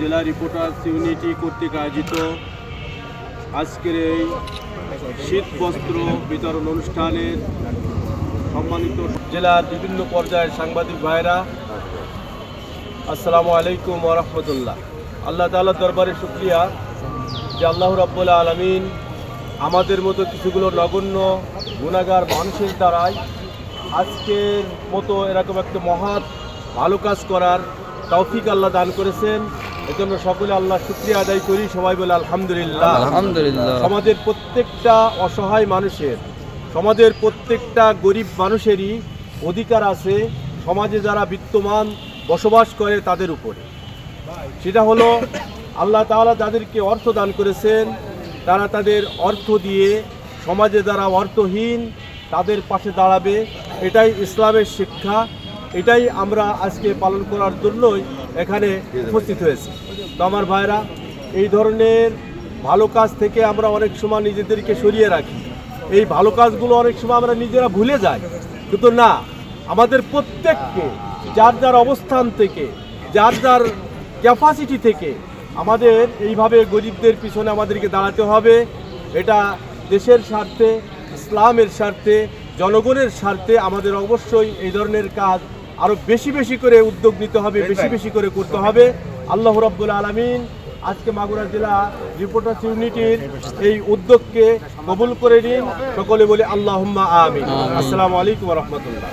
জেলা reporters unity কর্তৃক আয়োজিত আজকের এই শীত বস্ত্র বিতরণ অনুষ্ঠানের সম্মানিত জেলার বিভিন্ন পর্যায়ের সাংবাদিক ভাইরা, আসসালামু আলাইকুম ওয়া রাহমাতুল্লাহ। আল্লাহ তাআলার দরবারে শুকরিয়া যে আল্লাহ রাব্বুল আলামিন আমাদের মতো কিছুগুলো নগণ্য গুনাহগার মানুষের দ্বারাই আজকের মতো এরকম একটা মহৎ ভালো কাজ করার তৌফিক আল্লাহ দান করেছেন। এজন্য সকলে আল্লাহ শুকরিয়া আদায় করি, সবাই বলে আলহামদুলিল্লাহ। আলহামদুলিল্লাহ। সমাজের প্রত্যেকটা অসহায় মানুষের, সমাজের প্রত্যেকটা গরিব মানুষেরই অধিকার আছে সমাজে যারা বিত্তমান বসবাস করে তাদের উপরে। সেটা হলো আল্লাহ তাআলা যাদেরকে অর্থ দান করেছেন তারা তাদের অর্থ দিয়ে সমাজে যারা অর্থহীন তাদের পাশে দাঁড়াবে। এটাই ইসলামের শিক্ষা, এটাই আমরা আজকে পালন করার জন্যই এখানে উপস্থিত হয়েছি। তো আমার ভাইরা, এই ধরনের ভালো কাজ থেকে আমরা অনেক সময় নিজেদেরকে সরিয়ে রাখি। এই ভালো কাজগুলো অনেক সময় আমরা নিজেরা ভুলে যাই, কিন্তু না, আমাদের প্রত্যেককে যার যার অবস্থান থেকে, যার যার ক্যাপাসিটি থেকে আমাদের এইভাবে গরিবদের পিছনে আমাদেরকে দাঁড়াতে হবে। এটা দেশের স্বার্থে, ইসলামের স্বার্থে, জনগণের স্বার্থে আমাদের অবশ্যই এই ধরনের কাজ আরও বেশি বেশি করে উদ্যোগ নিতে হবে, বেশি বেশি করে করতে হবে। আল্লাহ রাব্বুল আলামিন আজকে মাগুরা জেলা রিপোর্টার্স ইউনিটির এই উদ্যোগকে কবুল করে নিন। সকলে বলে আল্লাহুম্মা আমিন। আসসালামু আলাইকুম ওয়া রাহমাতুল্লাহ।